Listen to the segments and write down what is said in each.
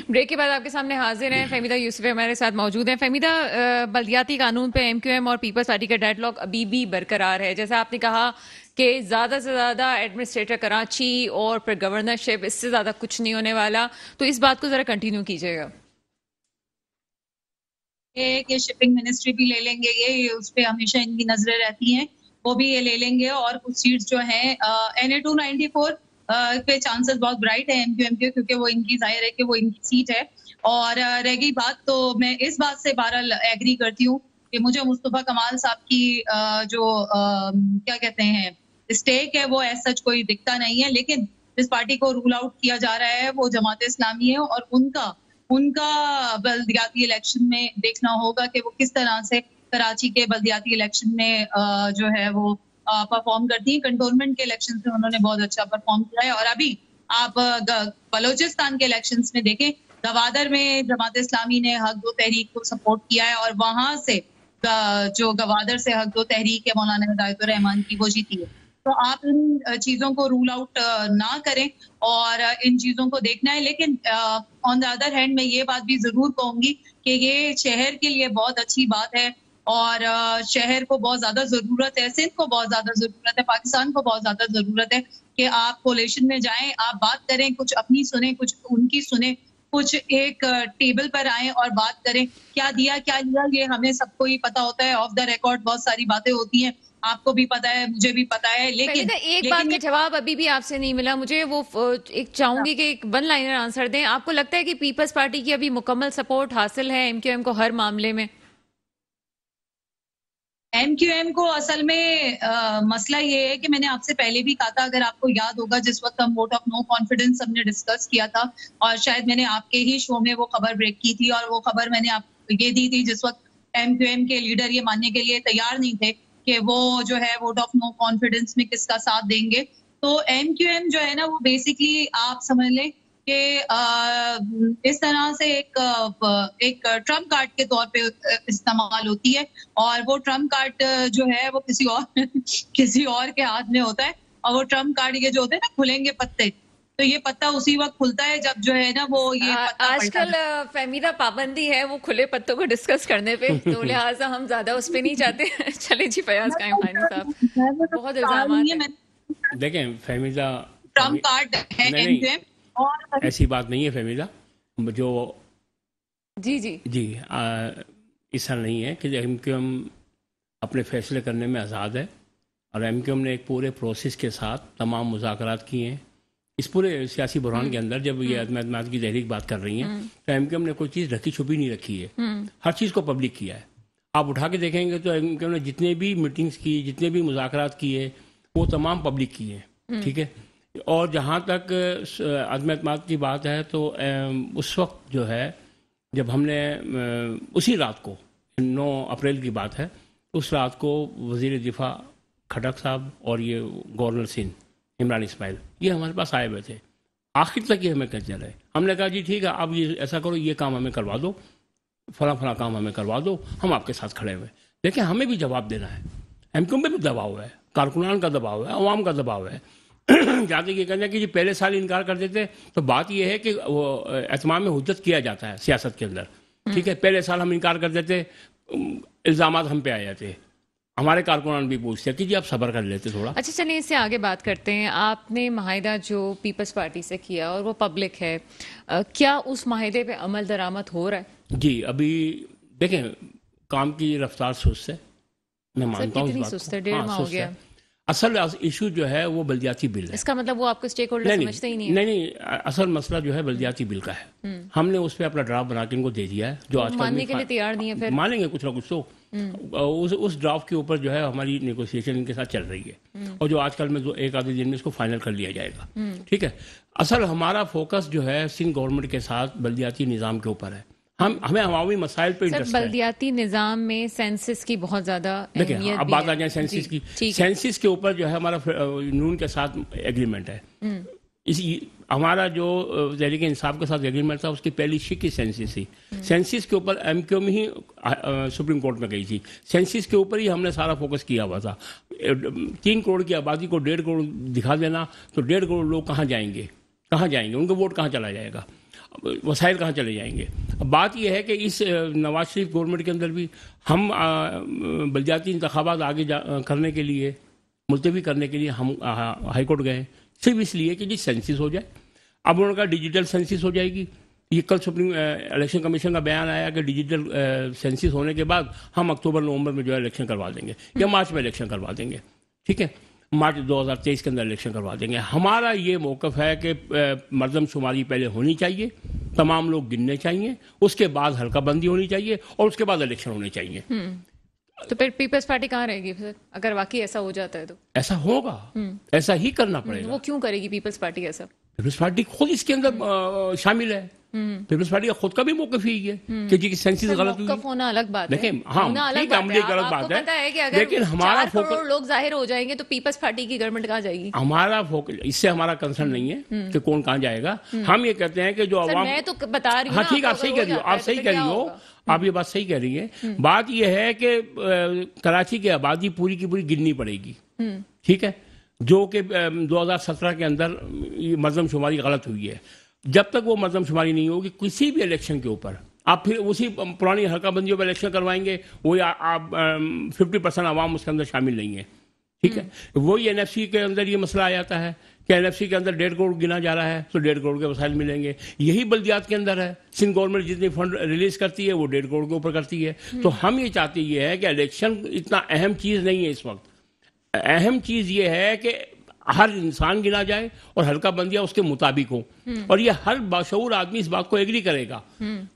Break کے بعد آپ کے سامنے حاضر ہیں فہمیدہ یوسف ہمارے ساتھ موجود ہیں. فہمیدہ, بلدیاتی قانون پہ ایم کیو ایم اور پیپلز پارٹی کا ڈیڈ لاک ابھی بھی برقرار ہے. جیسا آپ نے کہا کہ زیادہ سے زیادہ ایڈمنسٹریٹر کراچی اور پھر گورنرشپ, اس سے زیادہ کچھ نہیں ہونے والا, تو اس بات کو ذرا کنٹینیو کیجیے گا. کہ شپنگ منسٹری بھی لے لیں گے, یہ اس پہ ہمیشہ ان کی نظریں رہتی ہیں, وہ بھی یہ لے لیں گے. اور کچھ سیٹس جو ہیں NA-294 پہ چانسز بہت برائٹ ہے ایم کیو ایم کے, کیونکہ وہ ان کی ظاہر ہے کہ وہ ان کی سیٹ ہے. اور رہ گئی بات, تو میں اس بات سے بہرحال ایگری کرتی ہوں کہ مجھے مصطفیٰ کمال صاحب کی جو کیا کہتے ہیں اسٹیک ہے وہ ایز سچ کوئی دکھتا نہیں ہے, لیکن جس پارٹی کو رول آؤٹ کیا جا رہا ہے وہ جماعت اسلامی ہے, اور ان کا بلدیاتی الیکشن میں دیکھنا ہوگا کہ وہ کس طرح سے کراچی کے بلدیاتی الیکشن میں جو ہے وہ پرفارم کرتی ہیں. کنٹونمنٹ کے الیکشن میں انہوں نے بہت اچھا پرفارم کیا ہے, اور ابھی آپ بلوچستان کے الیکشنز میں دیکھیں, گوادر میں جماعت اسلامی نے حق دو تحریک کو سپورٹ کیا ہے, اور وہاں سے جو گوادر سے حق دو تحریک ہے مولانا ہدایت الرحمان کی, وہ جیتی ہے. تو آپ ان چیزوں کو رول آؤٹ نہ کریں اور ان چیزوں کو دیکھنا ہے. لیکن آن دا ادر ہینڈ میں یہ بات بھی ضرور کہوں گی کہ یہ شہر کے لیے بہت اچھی بات ہے, اور شہر کو بہت زیادہ ضرورت ہے, سندھ کو بہت زیادہ ضرورت ہے, پاکستان کو بہت زیادہ ضرورت ہے کہ آپ کولیشن میں جائیں, آپ بات کریں, کچھ اپنی سنیں, کچھ ان کی سنیں, کچھ ایک ٹیبل پر آئیں اور بات کریں. کیا دیا کیا لیا یہ ہمیں سب کو ہی پتا ہوتا ہے, آف دا ریکارڈ بہت ساری باتیں ہوتی ہیں, آپ کو بھی پتا ہے, مجھے بھی پتا ہے. لیکن ایک بات کا جواب ابھی بھی آپ سے نہیں ملا مجھے, وہ ایک چاہوں گی کہ ایک ون لائنر آنسر دیں. آپ کو لگتا ہے کہ پیپلز پارٹی کی ابھی مکمل سپورٹ حاصل ہے ایم کیو ایم کو ہر معاملے میں؟ ایم کیو ایم کو اصل میں مسئلہ یہ ہے کہ میں نے آپ سے پہلے بھی کہا تھا, اگر آپ کو یاد ہوگا, جس وقت ہم ووٹ آف نو کانفیڈنس ہم نے ڈسکس کیا تھا, اور شاید میں نے آپ کے ہی شو میں وہ خبر بریک کی تھی, اور وہ خبر میں نے آپ کو یہ دی تھی جس وقت ایم کیو ایم کے لیڈر یہ ماننے کے لیے تیار نہیں تھے کہ وہ جو ہے ووٹ آف نو کانفیڈنس میں کس کا ساتھ دیں گے. تو ایم کیو ایم جو ہے نا, وہ بیسکلی آپ سمجھ لیں کہ اس طرح سے ایک ٹرمپ کارڈ کے طور پہ استعمال ہوتی ہے, اور وہ ٹرمپ کارڈ جو ہے وہ کسی اور کے ہاتھ میں ہوتا ہے, اور وہ ٹرمپ کارڈ یہ جو ہوتے ہیں نا کھلیں گے پتے, تو یہ پتا اسی وقت کھلتا ہے جب جو ہے نا وہ یہ پتا آج کل فہمیدہ پابندی ہے وہ کھلے پتوں کو ڈسکس کرنے پہ, تو لہٰذا ہم زیادہ اس پہ نہیں چاہتے. چلیں جی, فیاض قائم خانی صاحب, بہت الزامات ہیں. دیکھیں فہمیدہ, ٹرمپ کارڈ ہے ایسی بات نہیں ہے فہمیدہ, جو جی اس طرح نہیں ہے کہ ایم کیو ایم اپنے فیصلے کرنے میں آزاد ہے, اور ایم کیو ایم نے ایک پورے پروسیس کے ساتھ تمام مذاکرات کیے ہیں. اس پورے سیاسی بحران کے اندر جب یہ عدم اعتماد کی تحریک بات کر رہی ہیں, تو ایم کیو ایم نے کوئی چیز رکھی چھپی نہیں رکھی ہے, ہر چیز کو پبلک کیا ہے. آپ اٹھا کے دیکھیں گے تو ایم کیو ایم نے جتنے بھی میٹنگز کی, جتنے بھی مذاکرات کیے, وہ تمام پبلک کیے ہیں. ٹھیک ہے, اور جہاں تک عدم اعتماد کی بات ہے, تو اس وقت جو ہے جب ہم نے اسی رات کو 9 اپریل کی بات ہے, اس رات کو وزیر دفاع کھٹک صاحب اور یہ گورنر سندھ عمران اسماعیل یہ ہمارے پاس آئے ہوئے تھے. آخر تک یہ ہمیں کہتے رہے. ہم نے کہا جی ٹھیک ہے, آپ یہ ایسا کرو, یہ کام ہمیں کروا دو, فلاں کام ہمیں کروا دو, ہم آپ کے ساتھ کھڑے ہوئے. لیکن ہمیں بھی جواب دینا ہے, ایم کیو ایم پہ بھی دباؤ ہے, کارکنان کا دباؤ ہے, عوام کا دباؤ ہے. جہاں تک یہ کہنا ہے کہ جی پہلے سال انکار کر دیتے, تو بات یہ ہے کہ وہ اتمام حجت کیا جاتا ہے سیاست کے اندر. ٹھیک ہے, پہلے سال ہم انکار کر دیتے, الزامات ہم پہ آ جاتے, ہمارے کارکنان بھی پوچھتے کہ جی آپ صبر کر لیتے تھوڑا. اچھا چلیے اس سے آگے بات کرتے ہیں. آپ نے معاہدہ جو پیپلز پارٹی سے کیا اور وہ پبلک ہے, کیا اس معاہدے پہ عمل درآمد ہو رہا ہے؟ جی ابھی دیکھیں کام کی رفتار سست ہے, میں مانتا ہوں اس بات سست ہے, 1.5 ماہ ہو گیا. اصل ایشو جو ہے وہ بلدیاتی بل ہے. اس کا مطلب وہ آپ کو اسٹیک ہولڈر سمجھتے ہی نہیں ہے؟ نہیں, اصل مسئلہ جو ہے بلدیاتی بل کا ہے. ہم نے اس پہ اپنا ڈرافٹ بنا کے ان کو دے دیا ہے, جو آج کل ماننے کے لیے تیار نہیں ہے. پھر مانیں گے کچھ نہ کچھ, تو اس ڈرافٹ کے اوپر جو ہے ہماری نیگوسیشن ان کے ساتھ چل رہی ہے, اور جو آج کل میں ایک آدھے دن میں اس کو فائنل کر لیا جائے گا. ٹھیک ہے, اصل ہمارا فوکس جو ہے سندھ گورنمنٹ کے ساتھ بلدیاتی نظام کے اوپر ہے. ہمیں عوامی مسائل پہ انٹرسٹ ہے. بلدیاتی نظام میں سینسس کی بہت زیادہ دیکھیں, اب بات آ جائیں سینسس کی. سینسس کے اوپر جو ہے ہمارا نون کے ساتھ ایگریمنٹ ہے. ہمارا جو تحریک انصاف کے ساتھ ایگریمنٹ تھا, اس کی پہلی شک ہی سینسس تھی. سینسس کے اوپر ایم کیو ایم ہی سپریم کورٹ میں گئی تھی. سینسس کے اوپر ہی ہم نے سارا فوکس کیا ہوا تھا. 3 کروڑ کی آبادی کو 1.5 کروڑ دکھا دینا, تو 1.5 کروڑ لوگ کہاں جائیں گے, ان کا ووٹ کہاں چلا جائے گا. وسائل کہاں چلے جائیں گے؟ اب بات یہ ہے کہ اس نواز شریف گورنمنٹ کے اندر بھی ہم بلدیاتی انتخابات آگے کرنے کے لیے ملتوی کرنے کے لیے ہم ہائی کورٹ گئے صرف اس لیے کہ جی سینسس ہو جائے. اب انہوں نے کہا ڈیجیٹل سینسس ہو جائے گی. یہ کل سپریم الیکشن کمیشن کا بیان آیا کہ ڈیجیٹل سینسس ہونے کے بعد ہم اکتوبر نومبر میں جو ہے الیکشن کروا دیں گے یا مارچ میں الیکشن کروا دیں گے. ٹھیک ہے, مارچ 2023 کے اندر الیکشن کروا دیں گے. ہمارا یہ موقف ہے کہ مردم شماری پہلے ہونی چاہیے, تمام لوگ گننے چاہیے, اس کے بعد حلقہ بندی ہونی چاہیے اور اس کے بعد الیکشن ہونے چاہیے. تو پھر پیپلز پارٹی کہاں رہے گی پھر اگر واقعی ایسا ہو جاتا ہے؟ تو ایسا ہوگا, ایسا ہی کرنا پڑے گا. وہ کیوں کرے گی پیپلز پارٹی ایسا؟ پیپلز پارٹی خود اس کے اندر شامل ہے. پیپلز پارٹی کا خود کا بھی موقف یہی ہے کہ جی سینسس غلط ہوئی. موقف ہونا الگ بات ہے. دیکھیں ہاں ٹھیک ہے, عملی غلط بات ہے, لیکن ہمارا 4 کروڑ لوگ ظاہر ہو جائیں گے تو پیپلز پارٹی کی گورنمنٹ کہاں جائے گی؟ ہمارا اس سے ہمارا کنسرن نہیں ہے کہ کون کہاں جائے گا. ہم یہ کہتے ہیں کہ جو عوام, میں تو بتا رہی ہوں. ہاں ٹھیک, آپ صحیح کہہ رہی ہو, آپ صحیح کہہ رہی ہو, آپ یہ بات صحیح کہہ رہی ہیں. بات یہ ہے کہ کراچی کی آبادی پوری کی پوری گننی پڑے گی. ٹھیک ہے, جو کہ 2017 کے اندر مردم شماری غلط ہوئی ہے. جب تک وہ مردم شماری نہیں ہوگی کسی بھی الیکشن کے اوپر آپ پھر اسی پرانی حلقہ بندیوں پہ الیکشن کروائیں گے, وہ آپ 50% عوام اس کے اندر شامل نہیں ہے. ٹھیک ہے, وہی این ایف سی کے اندر یہ مسئلہ آ جاتا ہے کہ این ایف سی کے اندر 1.5 کروڑ گنا جا رہا ہے تو 1.5 کروڑ کے وسائل ملیں گے. یہی بلدیات کے اندر ہے, سندھ گورنمنٹ جتنی فنڈ ریلیز کرتی ہے وہ 1.5 کروڑ کے اوپر کرتی ہے. تو ہم یہ چاہتے یہ ہے کہ الیکشن اتنا اہم چیز نہیں ہے اس وقت. اہم چیز یہ ہے کہ ہر انسان گنا جائے اور حلقہ بندیاں اس کے مطابق ہوں, اور یہ ہر باشعور آدمی اس بات کو ایگری کرے گا.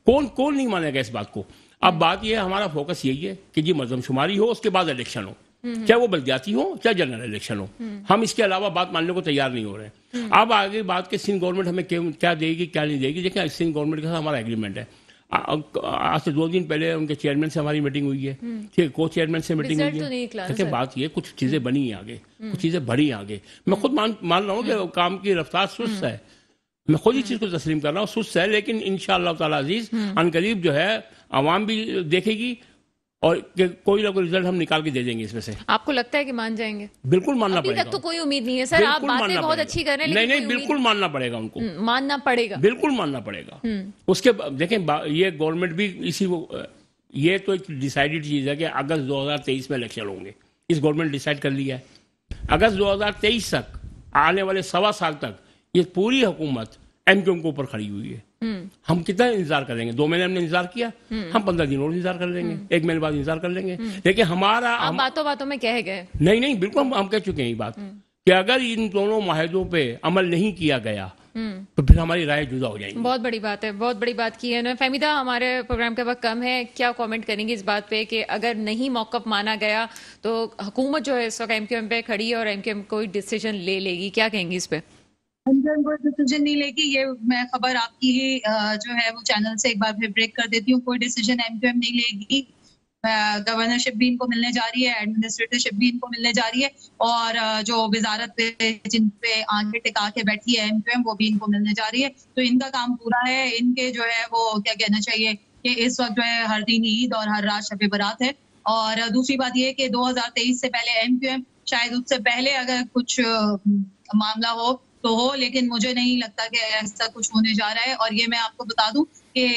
کون نہیں مانے گا اس بات کو. اب بات یہ ہے, ہمارا فوکس یہی ہے کہ جی مردم شماری ہو, اس کے بعد الیکشن ہو, چاہے وہ بلدیاتی ہو چاہے جنرل الیکشن ہو. ہم اس کے علاوہ بات ماننے کو تیار نہیں ہو رہے ہیں. اب آگے بات کہ سندھ گورنمنٹ ہمیں کیا دے گی کیا نہیں دے گی. دیکھیں سندھ گورنمنٹ کے ساتھ ہمارا ایگریمنٹ ہے. آج سے 2 دن پہلے ان کے چیئرمین سے ہماری میٹنگ ہوئی ہے, ٹھیک ہے, کو چیئرمین سے میٹنگ ہوئی ہے. دیکھیں بات یہ کچھ چیزیں بنی ہیں آگے, کچھ چیزیں بڑھی ہیں آگے. میں خود مان رہا ہوں کہ کام کی رفتار سست ہے, میں خود اس چیز کو تسلیم کر رہا ہوں, سست ہے, لیکن انشاءاللہ تعالی عزیز عنقریب جو ہے عوام بھی دیکھے گی اور کہ کوئی نہ کوئی رزلٹ ہم نکال کے دے دیں گے اس میں سے. آپ کو لگتا ہے کہ مان جائیں گے؟ بالکل ماننا پڑے گا. ابھی تک تو کوئی امید نہیں ہے سر, آپ باتیں بہت اچھی کر رہے ہیں, نہیں بالکل ماننا پڑے گا ان کو, ماننا پڑے گا, بالکل ماننا پڑے گا. اس کے دیکھیں یہ گورنمنٹ بھی اسی یہ تو ایک ڈیسائیڈڈ چیز ہے کہ اگست 2023 میں الیکشن ہوں گے. اس گورنمنٹ ڈیسائیڈ کر لیا ہے اگست 2023 تک, آنے والے 1.25 سال تک یہ پوری حکومت ایم کیو ایم کے اوپر کھڑی ہوئی ہے. ہم کتنا انتظار کریں گے؟ 2 مہینے ہم نے انتظار کیا, ہم 15 دن اور انتظار کر لیں گے, 1 مہینے بعد انتظار کر لیں گے. لیکن ہمارا باتوں میں کہہ گئے نہیں بالکل ہم کہہ چکے ہیں یہ بات کہ اگر ان دونوں معاہدوں پہ عمل نہیں کیا گیا تو پھر ہماری رائے جدا ہو جائیں گی. بہت بڑی بات ہے, بہت بڑی بات کی ہے. فہمیدہ, ہمارے پروگرام کا وقت کم ہے, کیا کامنٹ کریں گے اس بات پہ کہ اگر نہیں موقف مانا گیا تو حکومت جو ہے اس وقت ایم کیو ایم پہ کھڑی ہے اور ایم کیو ایم کوئی ڈیسیجن لے گی, کیا کہیں گی اس پہ؟ کوئی ڈیسیجن نہیں لے گی, یہ میں خبر آپ کی ہی جو ہے وہ چینل سے ایک بار پھر بریک کر دیتی ہوں. کوئی ڈیسیجن ایم کیو ایم نہیں لے گی. گورنرشپ بھی ان کو ملنے جا رہی ہے, ایڈمنسٹریٹرشپ بھی ان کو ملنے جا رہی ہے, اور جو وزارت پہ جن پہ آنکھیں ٹکا کے بیٹھی ہے ایم کیو ایم وہ بھی ان کو ملنے جا رہی ہے. تو ان کا کام پورا ہے. ان کے جو ہے وہ کیا کہنا چاہیے کہ اس وقت جو ہے ہر دن عید اور ہر رات شب برات ہے. اور دوسری بات یہ کہ 2023 سے پہلے ایم کیو ایم شاید اس سے پہلے اگر کچھ معاملہ ہو تو ہو, لیکن مجھے نہیں لگتا کہ ایسا کچھ ہونے جا رہا ہے. اور یہ میں آپ کو بتا دوں کہ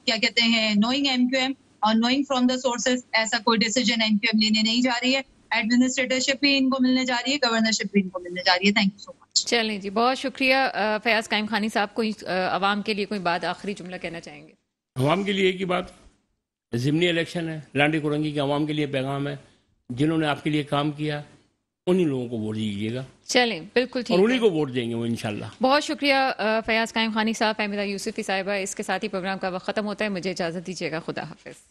کیا کہتے ہیں, نوئنگ ایم کیو ایم اور نوئنگ فرام دا سورسز, ایسا کوئی ڈیسیجن ایم کیو ایم لینے نہیں جا رہی ہے. ایڈمنسٹریٹرشپ بھی ان کو ملنے جا رہی ہے, گورنرشپ بھی ان کو ملنے جا رہی ہے. تھینک یو سو مچ. چلیں جی, بہت شکریہ. فیاض قائم خانی صاحب, کوئی عوام کے لیے کوئی بات, آخری جملہ کہنا چاہیں گے؟ عوام کے لیے ایک ہی بات, ضمنی الیکشن ہے, لانڈی کورنگی کے عوام کے لیے پیغام ہے, جنہوں نے آپ کے لیے کام کیا انہیں لوگوں کو ووٹ دیجیے گا. چلیں بالکل ٹھیک, اور انہیں کو ووٹ دیں گے وہ انشاءاللہ. بہت شکریہ فیاض قائم خانی صاحب, فہمیدہ یوسفی صاحبہ. اس کے ساتھ ہی پروگرام کا وقت ختم ہوتا ہے, مجھے اجازت دیجیے گا. خدا حافظ.